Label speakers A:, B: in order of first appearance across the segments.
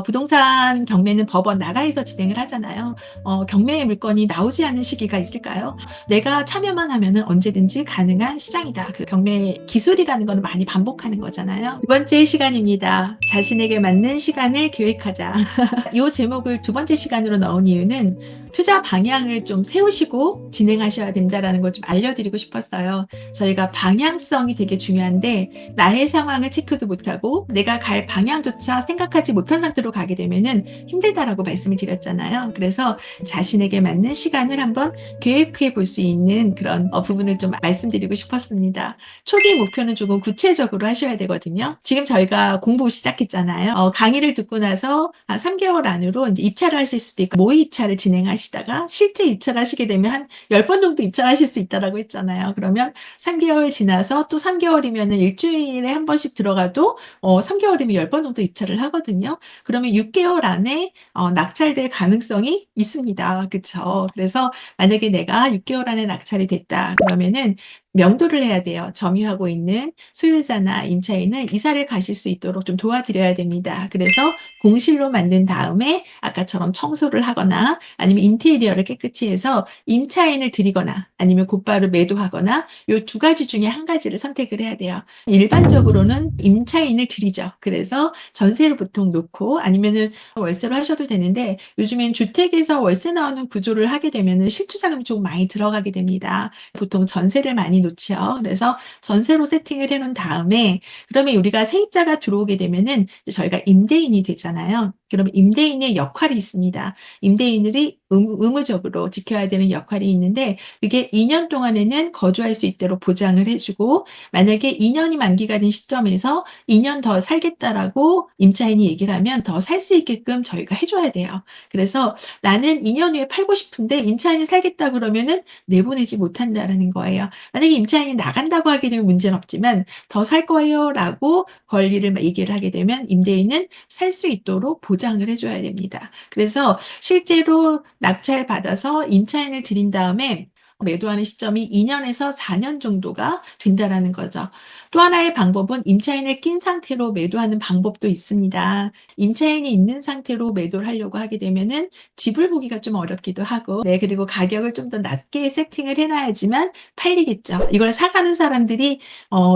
A: 부동산 경매는 법원 나라에서 진행을 하잖아요. 경매의 물건이 나오지 않은 시기가 있을까요? 내가 참여만 하면은 언제든지 가능한 시장이다. 그 경매 기술이라는 거는 많이 반복하는 거잖아요. 두 번째 시간입니다. 자신에게 맞는 시간을 계획하자. 이 제목을 두 번째 시간으로 넣은 이유는 투자 방향을 좀 세우시고 진행하셔야 된다라는 걸 좀 알려드리고 싶었어요. 저희가 방향성이 되게 중요한데 나의 상황을 체크도 못하고 내가 갈 방향조차 생각하지 못한 상태로 가게 되면은 힘들다라고 말씀을 드렸잖아요. 그래서 자신에게 맞는 시간을 한번 계획해 볼 수 있는 그런 부분을 좀 말씀드리고 싶었습니다. 초기 목표는 조금 구체적으로 하셔야 되거든요. 지금 저희가 공부 시작했잖아요. 강의를 듣고 나서 한 3개월 안으로 이제 입찰을 하실 수도 있고 모의 입찰을 진행하시다가 실제 입찰을 하시게 되면 한 10번 정도 입찰하실 수 있다라고 했잖아요. 그러면 3개월 지나서 또 3개월이면은 일주일에 한 번씩 들어가도 3개월이면 10번 정도 입찰을 하거든요. 그러면 6개월 안에 낙찰될 가능성이 있습니다. 그쵸? 그래서 만약에 내가 6개월 안에 낙찰이 됐다 그러면은 명도를 해야 돼요. 점유하고 있는 소유자나 임차인은 이사를 가실 수 있도록 좀 도와드려야 됩니다. 그래서 공실로 만든 다음에 아까처럼 청소를 하거나 아니면 인테리어를 깨끗이 해서 임차인을 들이거나 아니면 곧바로 매도하거나 요 두 가지 중에 한 가지를 선택을 해야 돼요. 일반적으로는 임차인을 들이죠. 그래서 전세를 보통 놓고 아니면은 월세로 하셔도 되는데 요즘엔 주택에서 월세 나오는 구조를 하게 되면은 실투자금이 좀 많이 들어가게 됩니다. 보통 전세를 많이 놓죠. 그래서 전세로 세팅을 해 놓은 다음에 그러면 우리가 세입자가 들어오게 되면은 이제 저희가 임대인이 되잖아요. 그러면 임대인의 역할이 있습니다. 임대인들이 의무적으로 지켜야 되는 역할이 있는데 그게 2년 동안에는 거주할 수 있도록 보장을 해 주고 만약에 2 년이 만기가 된 시점에서 "2년 더 살겠다."라고 임차인이 얘기를 하면 더 살 수 있게끔 저희가 해 줘야 돼요. 그래서 "나는 2년 후에 팔고 싶은데 임차인이 살겠다." 그러면은 내보내지 못한다라는 거예요. 만약에 임차인이 나간다고 하게 되면 문제는 없지만 "더 살 거예요."라고 권리를 막 얘기를 하게 되면 임대인은 살 수 있도록 보장을 해 줘야 됩니다. 그래서 실제로 낙찰받아서 임차인을 들인 다음에 매도하는 시점이 2 년에서 4년 정도가 된다라는 거죠. 또 하나의 방법은 임차인을 낀 상태로 매도하는 방법도 있습니다. 임차인이 있는 상태로 매도를 하려고 하게 되면은 집을 보기가 좀 어렵기도 하고 그리고 가격을 좀 더 낮게 세팅을 해 놔야지만 팔리겠죠. 이걸 사가는 사람들이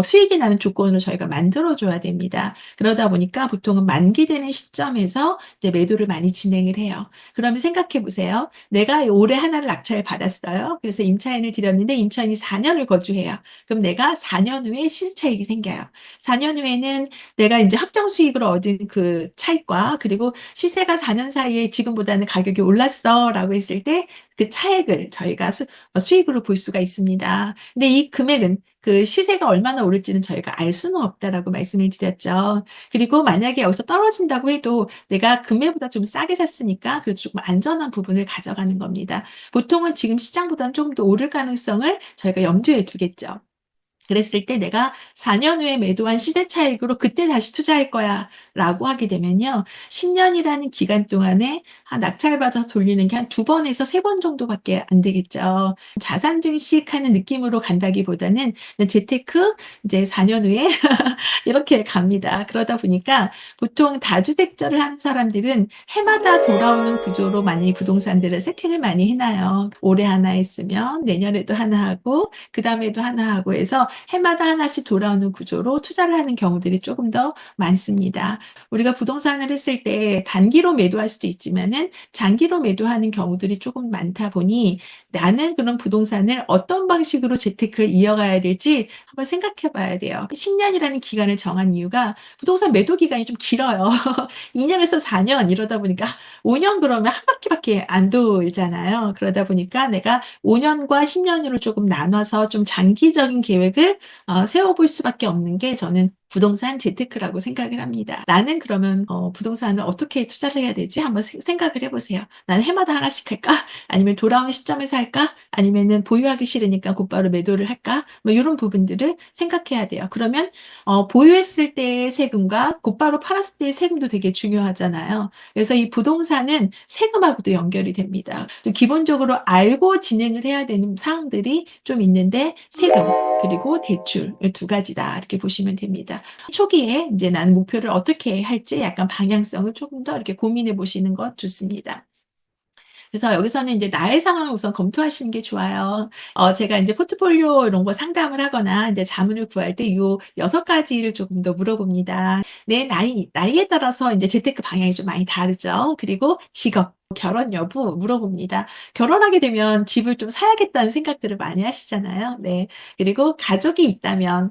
A: 수익이 나는 조건으로 저희가 만들어 줘야 됩니다. 그러다 보니까 보통은 만기되는 시점에서 이제 매도를 많이 진행을 해요. 그러면 생각해 보세요. 내가 올해 하나를 낙찰을 받았어요. 그래서 임차인을 들였는데 임차인이 4 년을 거주해요. 그럼 내가 4년 후에 시세 차익이 생겨요. 4년 후에는 내가 인제 확정 수익을 얻은 그 차익과 그리고 "시세가 4년 사이에 지금보다는 가격이 올랐어."라고 했을 때 그 차액을 저희가 수익으로 볼 수가 있습니다. 근데 이 금액은 그 시세가 얼마나 오를지는 저희가 알 수는 없다라고 말씀을 드렸죠. 그리고 만약에 여기서 떨어진다고 해도 내가 금매보다 좀 싸게 샀으니까 그래도 조금 안전한 부분을 가져가는 겁니다. 보통은 지금 시장보다는 조금 더 오를 가능성을 저희가 염두에 두겠죠. 그랬을 때 '내가 4년 후에 매도한 시세 차익으로 그때 다시 투자할 거야.'라고 하게 되면요. 10 년이라는 기간 동안에 낙찰받아서 돌리는 게 한 2 번에서 3번 정도밖에 안 되겠죠. 자산 증식하는 느낌으로 간다기보다는 재테크 이제 4년 후에 이렇게 갑니다. 그러다 보니까 보통 다주택자를 하는 사람들은 해마다 돌아오는 구조로 많이 부동산들을 세팅을 많이 해 놔요. 올해 하나 했으면 내년에도 하나 하고 그다음에도 하나 하고 해서 해마다 하나씩 돌아오는 구조로 투자를 하는 경우들이 쪼금 더 많습니다. 우리가 부동산을 했을 때 단기로 매도할 수도 있지만은 장기로 매도하는 경우들이 쪼금 많다 보니 나는 그런 부동산을 어떤 방식으로 재테크를 이어가야 될지 한번 생각해 봐야 돼요. 10 년이라는 기간을 정한 이유가 부동산 매도 기간이 좀 길어요. 2 년에서 4년 이러다 보니까 5년 그러면 한 바퀴밖에 안 돌잖아요. 그러다 보니까 내가 5 년과 10 년으로 조금 나눠서 좀 장기적인 계획을 세워 볼 수밖에 없는 게 저는 부동산 재테크라고 생각을 합니다. '나는 그러면 부동산을 어떻게 투자를 해야 되지?' 한번 생각을 해 보세요. '나는 해마다 하나씩 할까? 아니면 돌아오는 시점에서 할까? 아니면은 보유하기 싫으니까 곧바로 매도를 할까?' 뭐 요런 부분들을 생각해야 돼요. 그러면 보유했을 때의 세금과 곧바로 팔았을 때의 세금도 되게 중요하잖아요. 그래서 이 부동산은 세금하고도 연결이 됩니다. 좀 기본적으로 알고 진행을 해야 되는 사항들이 좀 있는데 세금 그리고 대출 이 두 가지다 이렇게 보시면 됩니다. 초기에 이제 나는 목표를 어떻게 할지 약간 방향성을 조금 더 이렇게 고민해 보시는 것 좋습니다. 그래서 여기서는 이제 나의 상황을 우선 검토하시는 게 좋아요. 제가 인제 포트폴리오 이런 거 상담을 하거나 인제 자문을 구할 때 요 6 가지를 조금 더 물어봅니다. 내 나이에 따라서 인제 재테크 방향이 좀 많이 다르죠. 그리고 직업, 결혼 여부 물어봅니다. 결혼하게 되면 집을 좀 사야겠다는 생각들을 많이 하시잖아요. 네. 그리고 가족이 있다면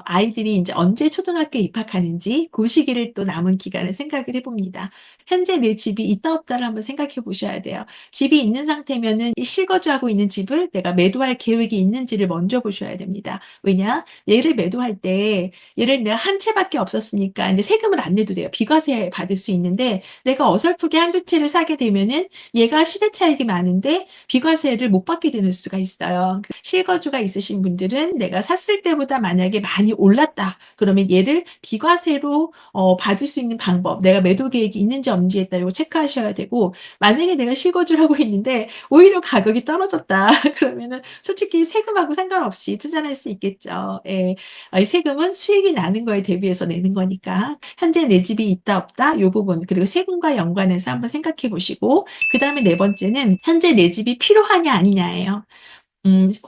A: 아이들이 인제 언제 초등학교에 입학하는지 고 시기를 또 남은 기간을 생각을 해 봅니다. 현재 내 집이 있다 없다를 한번 생각해 보셔야 돼요. 집이 있는 상태면은 이 실거주하고 있는 집을 내가 매도할 계획이 있는지를 먼저 보셔야 됩니다. 왜냐? 얘를 매도할 때 얘를 내가 한 채밖에 없었으니까 인제 세금을 안 내도 돼요. 비과세 받을 수 있는데 내가 어설프게 한두 채를 사게 되면은 얘가 시세 차익이 많은데 비과세를 못 받게 되는 수가 있어요. 실거주가 있으신 분들은 내가 샀을 때보다 만약에 많이 올랐다 그러면 얘를 비과세로 받을 수 있는 방법, 내가 매도 계획이 있는지 없는지에 따라 이거 체크하셔야 되고, 만약에 내가 실거주를 하고 있는데 오히려 가격이 떨어졌다. 그러면은 솔직히 세금하고 상관없이 투자를 할 수 있겠죠. 예. 이 세금은 수익이 나는 거에 대비해서 내는 거니까. 현재 내 집이 있다 없다 요 부분 그리고 세금과 연관해서 한번 생각해 보시고, 그다음에 네 번째는 현재 내 집이 필요하냐 아니냐예요.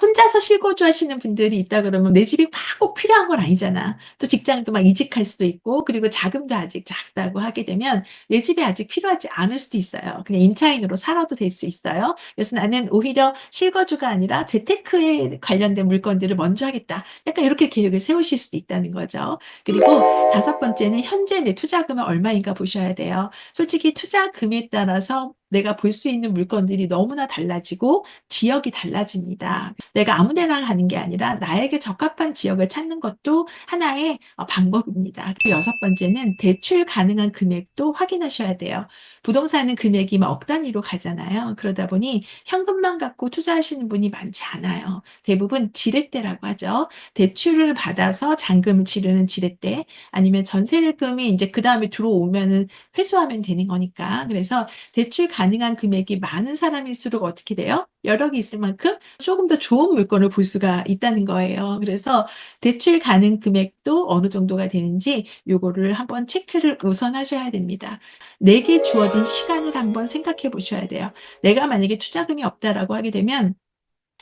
A: 혼자서 실거주하시는 분들이 있다 그러면 내 집이 막 꼭 필요한 건 아니잖아. 또 직장도 막 이직할 수도 있고 그리고 자금도 아직 작다고 하게 되면 내 집이 아직 필요하지 않을 수도 있어요. 그냥 임차인으로 살아도 될 수 있어요. 그래서 '나는 오히려 실거주가 아니라 재테크에 관련된 물건들을 먼저 하겠다.' 약간 이렇게 계획을 세우실 수도 있다는 거죠. 그리고 다섯 번째는 현재 내 투자금은 얼마인가 보셔야 돼요. 솔직히 투자금에 따라서 내가 볼 수 있는 물건들이 너무나 달라지고 지역이 달라집니다. 내가 아무 데나 가는 게 아니라 나에게 적합한 지역을 찾는 것도 하나의 방법입니다. 그 여섯 번째는 대출 가능한 금액도 확인하셔야 돼요. 부동산은 금액이 막 억 단위로 가잖아요. 그러다 보니 현금만 갖고 투자하시는 분이 많지 않아요. 대부분 지렛대라고 하죠. 대출을 받아서 잔금을 치르는 지렛대, 아니면 전세금이 인제 그다음에 들어오면은 회수하면 되는 거니까. 그래서 대출 가능한 금액이 많은 사람일수록 어떻게 돼요? 여력이 있을 만큼 조금 더 좋은 물건을 볼 수가 있다는 거예요. 그래서 대출 가능 금액도 어느 정도가 되는지 요거를 한번 체크를 우선 하셔야 됩니다. 내게 주어진 시간을 한번 생각해 보셔야 돼요. 내가 만약에 투자금이 없다라고 하게 되면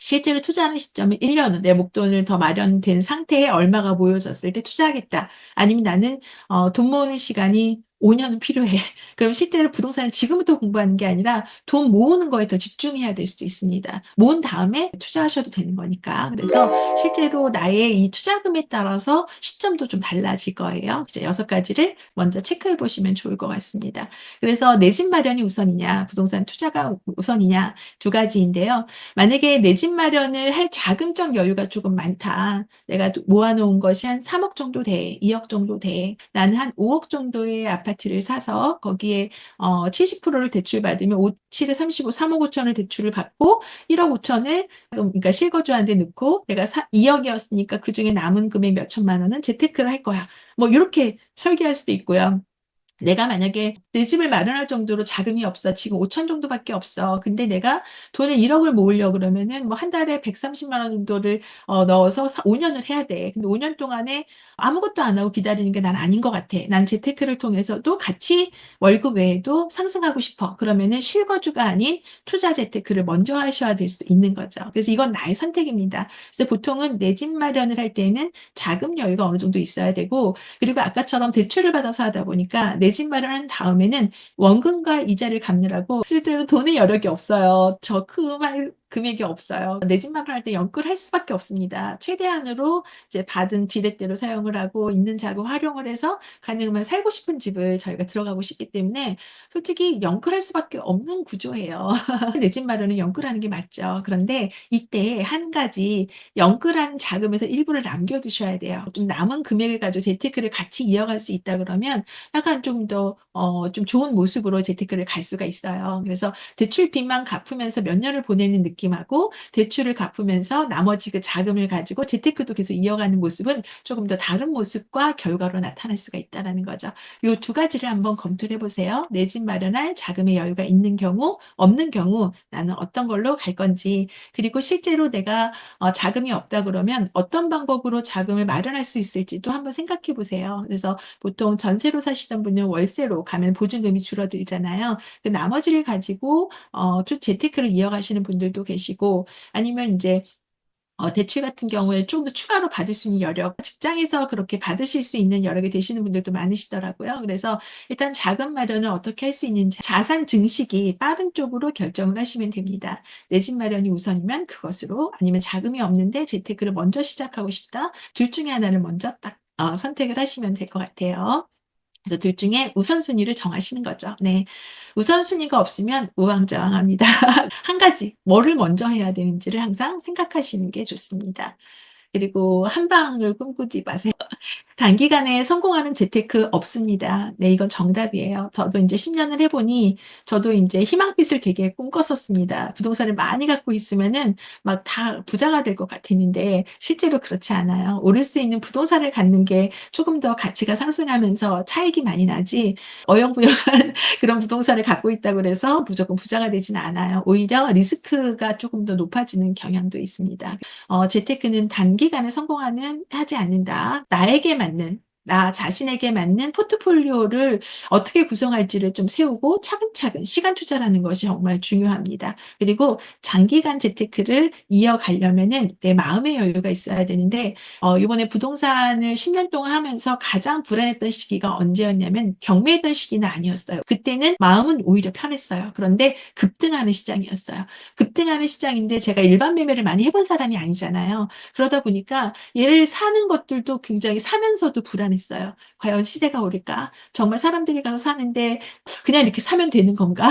A: 실제로 투자하는 시점은 1 년은 내 목돈을 더 마련된 상태에 얼마가 모여졌을 때 투자하겠다. 아니면 나는 돈 모으는 시간이 5 년은 필요해. 그럼 실제로 부동산을 지금부터 공부하는 게 아니라 돈 모으는 거에 더 집중해야 될 수도 있습니다. 모은 다음에 투자하셔도 되는 거니까. 그래서 실제로 나의 이 투자금에 따라서 시점도 좀 달라질 거예요. 이제 6 가지를 먼저 체크해 보시면 좋을 것 같습니다. 그래서 내 집 마련이 우선이냐, 부동산 투자가 우선이냐 두 가지인데요. 만약에 내 집 마련을 할 자금적 여유가 조금 많다. 내가 모아 놓은 것이 한 3억 정도 돼. 2억 정도 돼. 나는 한 5억 정도의 아파트를 사서 거기에 70%를 대출받으면 5, 7에 35, 3억 5 천을 대출을 받고 1억 5 천을 그러니까 실거주하는 데 넣고 내가 2억 이었으니까 그중에 남은 금액 몇 천만 원은 재테크를 할 거야. 뭐 요렇게 설계할 수도 있고요. 내가 만약에 내 집을 마련할 정도로 자금이 없어. 지금 5천 정도밖에 없어. 근데 내가 돈을 1억 을 모으려고 그러면은 뭐 한 달에 130만 원 정도를 넣어서 5 년을 해야 돼. 근데 5년 동안에 아무것도 안 하고 기다리는 게 난 아닌 것 같아. 난 재테크를 통해서도 같이 월급 외에도 상승하고 싶어. 그러면은 실거주가 아닌 투자 재테크를 먼저 하셔야 될 수도 있는 거죠. 그래서 이건 나의 선택입니다. 그래서 보통은 내 집 마련을 할 때에는 자금 여유가 어느 정도 있어야 되고, 그리고 아까처럼 대출을 받아서 하다 보니까 내 집 마련한 다음에는 원금과 이자를 갚느라고 실제로 돈의 여력이 없어요. 저금할 금액이 없어요. 내 집 마련할 때 연끌할 수밖에 없습니다. 최대한으로 이제 받은 지렛대로 사용을 하고 있는 자금 활용을 해서 가능하면 살고 싶은 집을 저희가 들어가고 싶기 때문에 솔직히 연끌할 수밖에 없는 구조예요. 내 집 마련은 연끌하는 게 맞죠. 그런데 이때 한 가지, 연끌한 자금에서 일부를 남겨 두셔야 돼요. 좀 남은 금액을 가지고 재테크를 같이 이어갈 수 있다 그러면 약간 좀 더 좀 좋은 모습으로 재테크를 갈 수가 있어요. 그래서 대출 빚만 갚으면서 몇 년을 보내는 느낌 느낌하고 대출을 갚으면서 나머지 그 자금을 가지고 재테크도 계속 이어가는 모습은 조금 더 다른 모습과 결과로 나타날 수가 있다라는 거죠. 요 두 가지를 한번 검토를 해 보세요. 내 집 마련할 자금의 여유가 있는 경우, 없는 경우 나는 어떤 걸로 갈 건지, 그리고 실제로 내가 자금이 없다 그러면 어떤 방법으로 자금을 마련할 수 있을지도 한번 생각해 보세요. 그래서 보통 전세로 사시던 분은 월세로 가면 보증금이 줄어들잖아요. 그 나머지를 가지고 쭉 재테크를 이어가시는 분들도 계시고, 아니면 인제 대출 같은 경우에 좀 더 추가로 받을 수 있는 여력, 직장에서 그렇게 받으실 수 있는 여력이 되시는 분들도 많으시더라고요. 그래서 일단 자금 마련을 어떻게 할 수 있는지 자산 증식이 빠른 쪽으로 결정을 하시면 됩니다. 내 집 마련이 우선이면 그것으로, 아니면 자금이 없는데 재테크를 먼저 시작하고 싶다. 둘 중에 하나를 먼저 딱 선택을 하시면 될 것 같아요. 그래서 둘 중에 우선순위를 정하시는 거죠. 네. 우선순위가 없으면 우왕좌왕합니다. 한 가지 뭐를 먼저 해야 되는지를 항상 생각하시는 게 좋습니다. 그리고 한 방을 꿈꾸지 마세요. 단기간에 성공하는 재테크 없습니다. 네, 이건 정답이에요. 저도 인제 10 년을 해 보니 저도 인제 희망빛을 되게 꿈꿨었습니다. 부동산을 많이 갖고 있으면은 막 다 부자가 될 것 같았는데 실제로 그렇지 않아요. 오를 수 있는 부동산을 갖는 게 쪼금 더 가치가 상승하면서 차익이 많이 나지, 어영부영한 그런 부동산을 갖고 있다고 그래서 무조건 부자가 되지는 않아요. 오히려 리스크가 쪼금 더 높아지는 경향도 있습니다. 재테크는 단기간에 성공하는 하지 않는다. 나에게 맞는, 나 자신에게 맞는 포트폴리오를 어떻게 구성할지를 좀 세우고 차근차근 시간 투자라는 것이 정말 중요합니다. 그리고 장기간 재테크를 이어가려면은 내 마음의 여유가 있어야 되는데, 요번에 부동산을 10년 동안 하면서 가장 불안했던 시기가 언제였냐면 경매했던 시기는 아니었어요. 그때는 마음은 오히려 편했어요. 그런데 급등하는 시장이었어요. 급등하는 시장인데 제가 일반 매매를 많이 해본 사람이 아니잖아요. 그러다 보니까 얘를 사는 것들도 굉장히 사면서도 불안했어요. '과연 시세가 오를까? 정말 사람들이 가서 사는데 그냥 이렇게 사면 되는 건가?'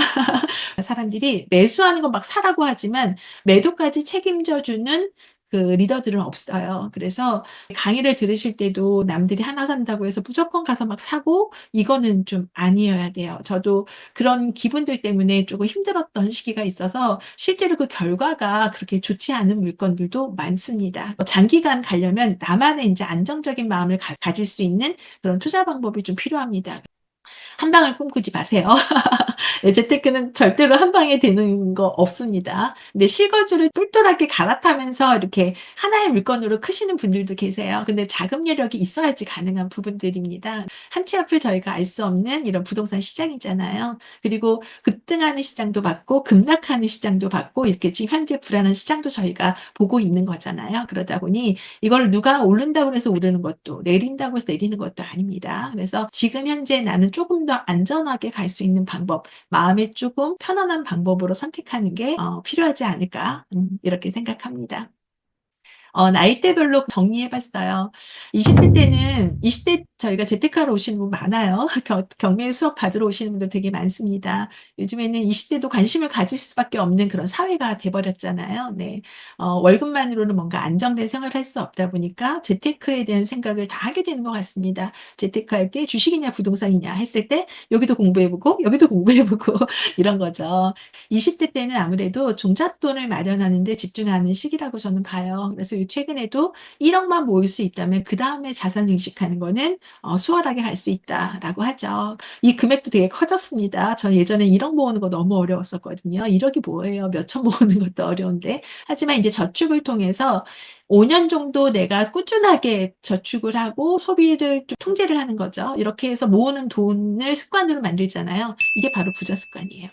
A: 사람들이 매수하는 건 막 사라고 하지만 매도까지 책임져 주는 그 리더들은 없어요. 그래서 강의를 들으실 때도 남들이 하나 산다고 해서 무조건 가서 막 사고, 이거는 좀 아니어야 돼요. 저도 그런 기분들 때문에 쪼금 힘들었던 시기가 있어서 실제로 그 결과가 그렇게 좋지 않은 물건들도 많습니다. 장기간 가려면 나만의 인제 안정적인 마음을 가질 수 있는 그런 투자 방법이 좀 필요합니다. 한 방을 꿈꾸지 마세요. 예, 재테크는 절대로 한 방에 되는 거 없습니다. 근데 실거주를 똘똘하게 갈아타면서 이렇게 하나의 물건으로 크시는 분들도 계세요. 근데 자금 여력이 있어야지 가능한 부분들입니다. 한치 앞을 저희가 알 수 없는 이런 부동산 시장이잖아요. 그리고 급등하는 시장도 봤고 급락하는 시장도 봤고, 이렇게 지금 현재 불안한 시장도 저희가 보고 있는 거잖아요. 그러다 보니 이걸 누가 오른다고 해서 오르는 것도, 내린다고 해서 내리는 것도 아닙니다. 그래서 지금 현재 나는 조금 더 안전하게 갈 수 있는 방법, 마음이 쪼금 편안한 방법으로 선택하는 게 필요하지 않을까, 이렇게 생각합니다. 나이대별로 정리해 봤어요. 20대 때는 20대 저희가 재테크하러 오시는 분 많아요. 경매 수업 받으러 오시는 분들 되게 많습니다. 요즘에는 20 대도 관심을 가질 수밖에 없는 그런 사회가 돼 버렸잖아요. 네. 월급만으로는 뭔가 안정된 생활을 할 수 없다 보니까 재테크에 대한 생각을 다 하게 되는 것 같습니다. 재테크할 때 주식이냐 부동산이냐 했을 때 여기도 공부해 보고 여기도 공부해 보고 이런 거죠. 20대 때는 아무래도 종잣돈을 마련하는 데 집중하는 시기라고 저는 봐요. 그래서 요 최근에도 1 억만 모을 수 있다면 그다음에 자산 증식하는 거는 수월하게 갈 수 있다라고 하죠. 이 금액도 되게 커졌습니다. 저 예전에 1억 모으는 거 너무 어려웠었거든요. 1 억이 뭐예요. 몇 천 모으는 것도 어려운데. 하지만 이제 저축을 통해서 5년 정도 내가 꾸준하게 저축을 하고 소비를 좀 통제를 하는 거죠. 이렇게 해서 모으는 돈을 습관으로 만들잖아요. 이게 바로 부자 습관이에요.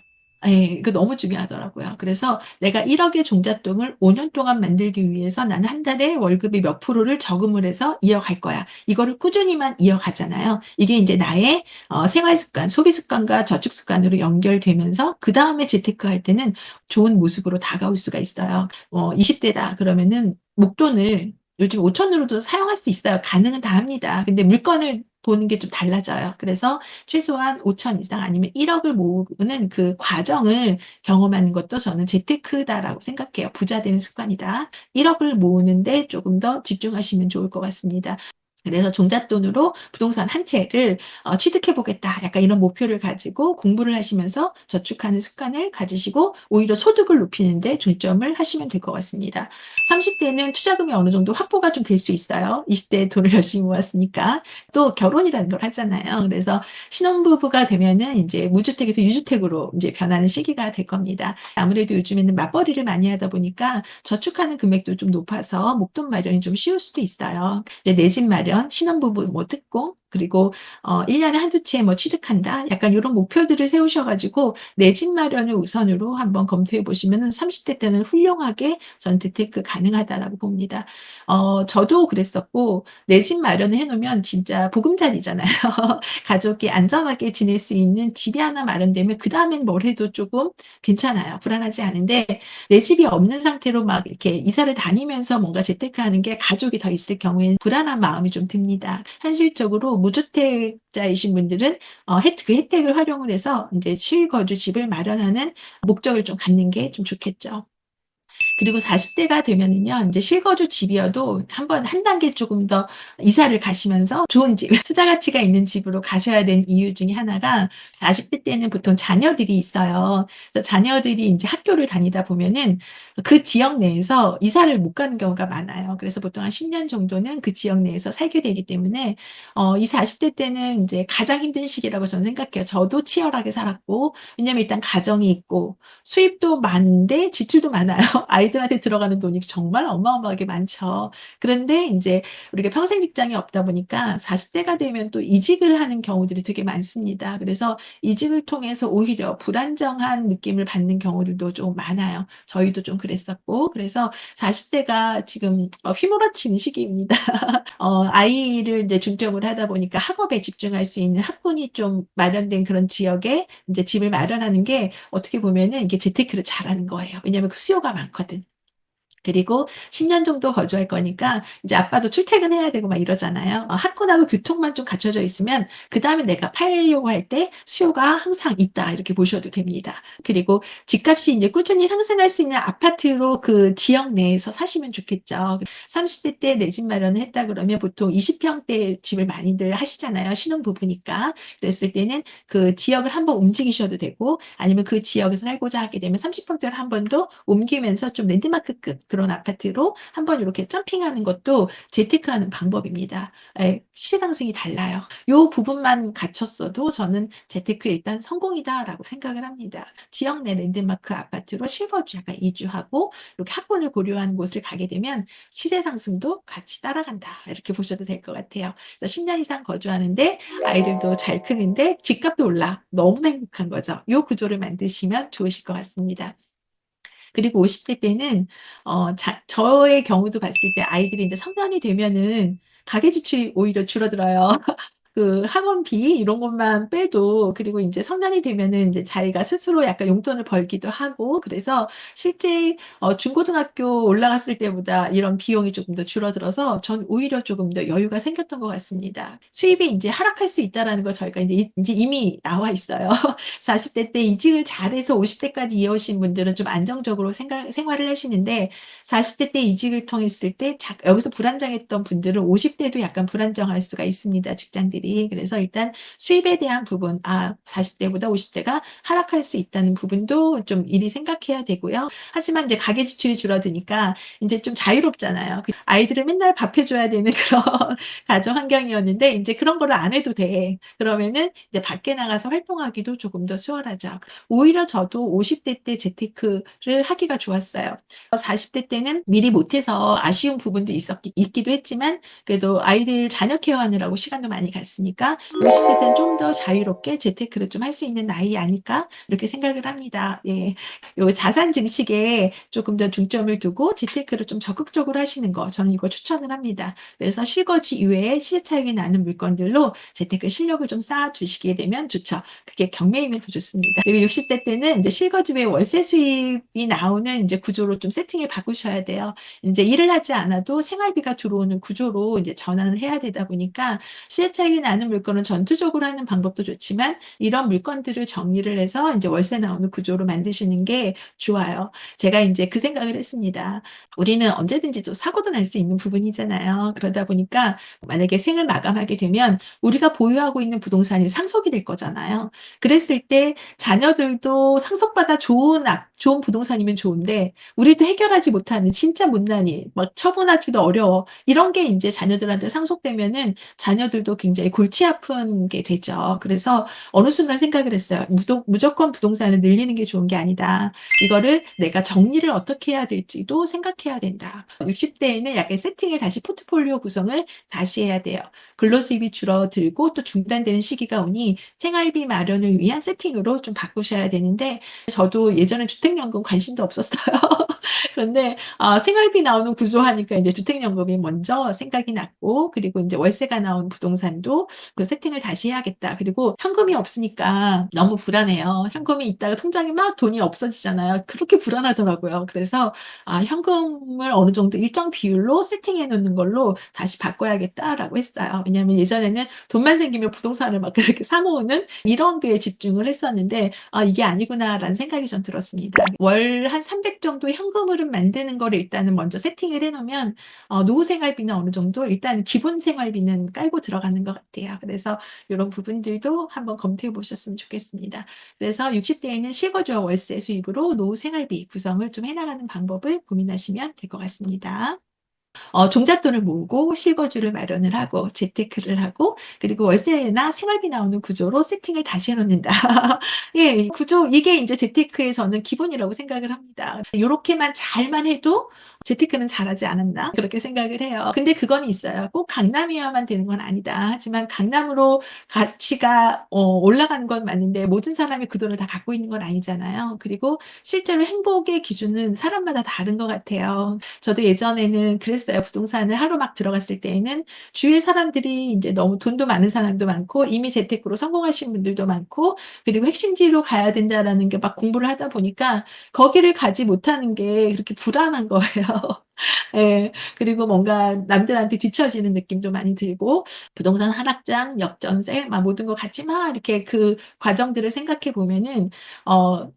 A: 예. 이거 너무 중요하더라고요. 그래서 내가 1 억의 종잣돈을 5년 동안 만들기 위해서 나는 한 달에 월급의 몇 프로를 저금을 해서 이어갈 거야. 이거를 꾸준히만 이어가잖아요. 이게 인제 나의 생활 습관, 소비 습관과 저축 습관으로 연결되면서 그다음에 재테크할 때는 좋은 모습으로 다가올 수가 있어요. 20 대다 그러면은 목돈을 요즘 5천 으로도 사용할 수 있어요. 가능은 다 합니다. 근데 물건을 보는 게 좀 달라져요. 그래서 최소한 5천 이상 아니면 1 억을 모으는 그 과정을 경험하는 것도 저는 재테크다라고 생각해요. 부자 되는 습관이다. 1 억을 모으는 데 조금 더 집중하시면 좋을 것 같습니다. 그래서 '종잣돈으로 부동산 한 채를 취득해 보겠다.' 약간 이런 목표를 가지고 공부를 하시면서 저축하는 습관을 가지시고 오히려 소득을 높이는 데 중점을 하시면 될 것 같습니다. 30 대는 투자금이 어느 정도 확보가 좀 될 수 있어요. 20 대에 돈을 열심히 모았으니까. 또 결혼이라는 걸 하잖아요. 그래서 신혼부부가 되면은 인제 무주택에서 유주택으로 인제 변하는 시기가 될 겁니다. 아무래도 요즘에는 맞벌이를 많이 하다 보니까 저축하는 금액도 좀 높아서 목돈 마련이 좀 쉬울 수도 있어요. 이제 내 집 마련, 신혼부부 뭐 특공, 그리고 1 년에 한두 채 뭐 취득한다. 약간 요런 목표들을 세우셔 가지고 내 집 마련을 우선으로 한번 검토해 보시면은 30대 때는 훌륭하게 전 재테크 가능하다라고 봅니다. 저도 그랬었고 내 집 마련을 해 놓으면 진짜 보금자리잖아요. 가족이 안전하게 지낼 수 있는 집이 하나 마련되면 그다음엔 뭘 해도 쪼금 괜찮아요. 불안하지 않은데 내 집이 없는 상태로 막 이렇게 이사를 다니면서 뭔가 재테크하는 게 가족이 더 있을 경우에는 불안한 마음이 좀 듭니다. 현실적으로 무주택자이신 분들은 그 혜택을 활용을 해서 인제 실거주 집을 마련하는 목적을 좀 갖는 게 좀 좋겠죠. 그리고 40 대가 되면은요 인제 실거주 집이어도 한번 한 단계 조금 더 이사를 가시면서 좋은 집, 투자 가치가 있는 집으로 가셔야 되는 이유 중에 하나가 40대 때는 보통 자녀들이 있어요. 그래서 자녀들이 인제 학교를 다니다 보면은 그 지역 내에서 이사를 못 가는 경우가 많아요. 그래서 보통 한 10년 정도는 그 지역 내에서 살게 되기 때문에 이 40대 때는 인제 가장 힘든 시기라고 저는 생각해요. 저도 치열하게 살았고 왜냐하면 일단 가정이 있고 수입도 많은데 지출도 많아요. 아이들한테 들어가는 돈이 정말 어마어마하게 많죠. 그런데 인제 우리가 평생 직장이 없다 보니까 40 대가 되면 또 이직을 하는 경우들이 되게 많습니다. 그래서 이직을 통해서 오히려 불안정한 느낌을 받는 경우들도 좀 많아요. 저희도 좀 그랬었고 그래서 40 대가 지금 휘몰아치는 시기입니다. 아이를 인제 중점으로 하다 보니까 학업에 집중할 수 있는 학군이 좀 마련된 그런 지역에 인제 집을 마련하는 게 어떻게 보면은 이게 재테크를 잘하는 거예요. 왜냐하면 그 수요가 많거든. 그리고 10년 정도 거주할 거니까 이제 아빠도 출퇴근해야 되고 막 이러잖아요. 학군하고 교통만 좀 갖춰져 있으면 그다음에 내가 팔려고 할 때 수요가 항상 있다 이렇게 보셔도 됩니다. 그리고 집값이 인제 꾸준히 상승할 수 있는 아파트로 그 지역 내에서 사시면 좋겠죠. 30대 때 내 집 마련을 했다 그러면 보통 20 평대 집을 많이들 하시잖아요, 신혼부부니까. 그랬을 때는 그 지역을 한번 움직이셔도 되고 아니면 그 지역에서 살고자 하게 되면 30 평대를 한 번 더 옮기면서 좀 랜드마크급 그런 아파트로 한번 요렇게 점핑하는 것도 재테크하는 방법입니다. 예. 시세 상승이 달라요. 요 부분만 갖췄어도 저는 '재테크 일단 성공이다.'라고 생각을 합니다. 지역 내 랜드마크 아파트로 실거주 약간 이주하고 이렇게 학군을 고려한 곳을 가게 되면 '시세 상승도 같이 따라간다.' 이렇게 보셔도 될 것 같아요. 그래서 10년 이상 거주하는데 아이들도 잘 크는데 집값도 올라. 너무나 행복한 거죠. 요 구조를 만드시면 좋으실 것 같습니다. 그리고 50대 때는 저의 경우도 봤을 때 아이들이 인제 성년이 되면은 가계 지출이 오히려 줄어들어요. 그 학원비 이런 것만 빼도 그리고 인제 성년이 되면은 인제 자기가 스스로 약간 용돈을 벌기도 하고 그래서 실제 중고등학교 올라갔을 때보다 이런 비용이 조금 더 줄어들어서 전 오히려 조금 더 여유가 생겼던 것 같습니다. 수입이 인제 하락할 수 있다라는 걸 저희가 인제 이미 나와 있어요. 40대 때 이직을 잘해서 50 대까지 이어오신 분들은 좀 안정적으로 생활을 하시는데 40대 때 이직을 통했을 때 여기서 불안정했던 분들은 50 대도 약간 불안정할 수가 있습니다, 직장들이. 그래서 일단 수입에 대한 부분 40 대보다 50 대가 하락할 수 있다는 부분도 좀 일이 생각해야 되고요. 하지만 이제 가계 지출이 줄어드니까 인제 좀 자유롭잖아요. 아이들을 맨날 밥해 줘야 되는 그런 가정 환경이었는데 인제 그런 거를 안 해도 돼. 그러면은 이제 밖에 나가서 활동하기도 조금 더 수월하죠. 오히려 저도 50대 때 재테크를 하기가 좋았어요. 40대 때는 미리 못해서 아쉬운 부분도 있기도 했지만 그래도 아이들 자녀 케어하느라고 시간도 많이 갔으니까 50대 때는 좀 더 자유롭게 재테크를 좀 할 수 있는 나이 아닐까 이렇게 생각을 합니다. 예. 요 자산 증식에 조금 더 중점을 두고 재테크를 좀 적극적으로 하시는 거 저는 이거 추천을 합니다. 그래서 실거주 이외에 시세 차익이 나는 물건들로 재테크 실력을 좀 쌓아 두시게 되면 좋죠. 그게 경매이면 더 좋습니다. 그리고 60대 때는 인제 실거주 외에 월세 수입이 나오는 인제 구조로 좀 세팅을 바꾸셔야 돼요. 인제 일을 하지 않아도 생활비가 들어오는 구조로 인제 전환을 해야 되다 보니까 시세 차익이 나는 물건을 전투적으로 하는 방법도 좋지만 이런 물건들을 정리를 해서 인제 월세 나오는 구조로 만드시는 게 좋아요. 제가 인제 그 생각을 했습니다. 우리는 언제든지 또 사고도 날 수 있는 부분이잖아요. 그러다 보니까 만약에 생을 마감하게 되면 우리가 보유하고 있는 부동산이 상속이 될 거잖아요. 그랬을 때 자녀들도 상속받아 좋은 부동산이면 좋은데 우리도 해결하지 못하는 진짜 못난이 막 처분하기도 어려워 이런 게 인제 자녀들한테 상속되면은 자녀들도 굉장히 골치 아픈 게 되죠. 그래서 어느 순간 생각을 했어요. '무조건 부동산을 늘리는 게 좋은 게 아니다. 이거를 내가 정리를 어떻게 해야 될지도 생각해야 된다.' 60 대에는 약간 세팅을 다시 포트폴리오 구성을 다시 해야 돼요. 근로수입이 줄어들고 또 중단되는 시기가 오니 생활비 마련을 위한 세팅으로 좀 바꾸셔야 되는데 저도 예전에 주택연금 관심도 없었어요. 그런데 생활비 나오는 구조 하니까 인제 주택연금이 먼저 생각이 났고 그리고 인제 월세가 나오는 부동산도 그 '세팅을 다시 해야겠다.' 그리고 현금이 없으니까 너무 불안해요. 현금이 있다가 통장에 막 돈이 없어지잖아요. 그렇게 불안하더라고요. 그래서 '현금을 어느 정도 일정 비율로 세팅해 놓는 걸로 다시 바꿔야겠다.'라고 했어요. 왜냐하면 예전에는 돈만 생기면 부동산을 막 그렇게 사 모으는 이런 게 집중을 했었는데 '아 이게 아니구나.'라는 생각이 전 들었습니다. 월 한 300 정도 현금 흐름 만드는 거를 일단은 먼저 세팅을 해 놓으면 노후 생활비는 어느 정도 일단 기본 생활비는 깔고 들어가는 것 같아요. 그래서 요런 부분들도 한번 검토해 보셨으면 좋겠습니다. 그래서 60 대에는 실거주와 월세 수입으로 노후 생활비 구성을 좀 해 나가는 방법을 고민하시면 될 것 같습니다. 종잣돈을 모으고 실거주를 마련을 하고 재테크를 하고 그리고 월세나 생활비 나오는 구조로 세팅을 다시 해 놓는다. 예. 이 구조 이게 인제 재테크의 저는 기본이라고 생각을 합니다. 요렇게만 잘만 해도 '재테크는 잘하지 않았나?' 그렇게 생각을 해요. 근데 그건 있어요. 꼭 강남이어야만 되는 건 아니다. 하지만 강남으로 가치가 올라가는 건 맞는데 모든 사람이 그 돈을 다 갖고 있는 건 아니잖아요. 그리고 실제로 행복의 기준은 사람마다 다른 것 같아요. 저도 예전에는 그랬어요. 부동산을 하러 막 들어갔을 때에는 주위의 사람들이 인제 너무 돈도 많은 사람도 많고 이미 재테크로 성공하신 분들도 많고 그리고 '핵심지로 가야 된다.'라는 게 막 공부를 하다 보니까 거기를 가지 못하는 게 그렇게 불안한 거예요. 예. 그리고 뭔가 남들한테 뒤처지는 느낌도 많이 들고 부동산 하락장, 역전세 막 모든 거 같이 막 이렇게 그 과정들을 생각해 보면은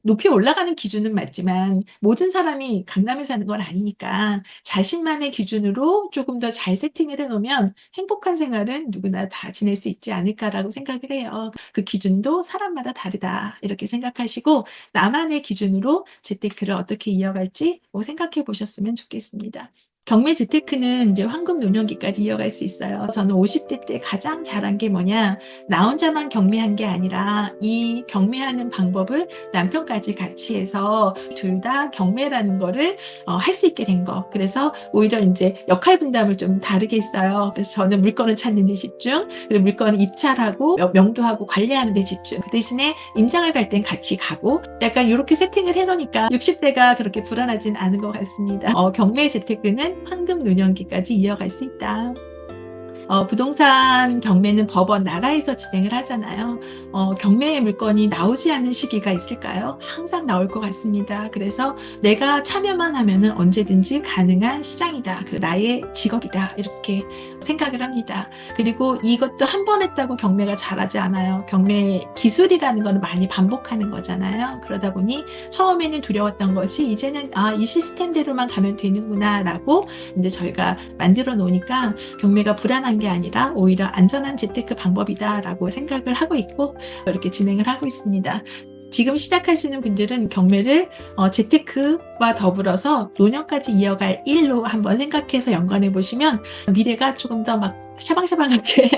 A: 높이 올라가는 기준은 맞지만 모든 사람이 강남에 사는 건 아니니까 자신만의 기준으로 조금 더 잘 세팅을 해 놓으면 '행복한 생활은 누구나 다 지낼 수 있지 않을까.'라고 생각을 해요. 그 기준도 사람마다 다르다 이렇게 생각하시고 나만의 기준으로 재테크를 어떻게 이어갈지 생각해 보셨으면 좋겠습니다. 경매 재테크는 이제 황금 노년기까지 이어갈 수 있어요. 저는 50대 때 가장 잘한 게 뭐냐, 나 혼자만 경매한 게 아니라 이 경매하는 방법을 남편까지 같이 해서 둘 다 경매라는 거를 할 수 있게 된 거. 그래서 오히려 인제 역할 분담을 좀 다르게 했어요. 그래서 저는 물건을 찾는 데 집중, 그리고 물건을 입찰하고 명도하고 관리하는 데 집중. 그 대신에 임장을 갈 땐 같이 가고 약간 요렇게 세팅을 해 놓으니까 60 대가 그렇게 불안하진 않은 것 같습니다. 경매 재테크는 황금 노년기까지 이어갈 수 있다. 부동산 경매는 법원 나라에서 진행을 하잖아요. 경매의 물건이 나오지 않는 시기가 있을까요? 항상 나올 것 같습니다. 그래서 '내가 참여만 하면은 언제든지 가능한 시장이다. 그 나의 직업이다.' 이렇게 생각을 합니다. 그리고 이것도 한 번 했다고 경매가 잘하지 않아요. 경매 기술이라는 거는 많이 반복하는 거잖아요. 그러다 보니 처음에는 두려웠던 것이 이제는 '아 이 시스템대로만 가면 되는구나.'라고 인제 저희가 만들어 놓으니까 경매가 불안한 게 아니라 오히려 '안전한 재테크 방법이다.'라고 생각을 하고 있고 이렇게 진행을 하고 있습니다. 지금 시작하시는 분들은 경매를 재테크와 더불어서 노년까지 이어갈 일로 한번 생각해서 연관해 보시면 미래가 조금 더 막 샤방샤방하게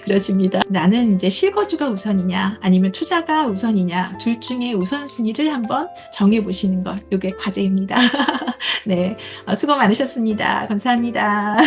A: 그려집니다. '나는 인제 실거주가 우선이냐 아니면 투자가 우선이냐.' 둘 중에 우선순위를 한번 정해 보시는 것 요게 과제입니다. 네. 수고 많으셨습니다. 감사합니다.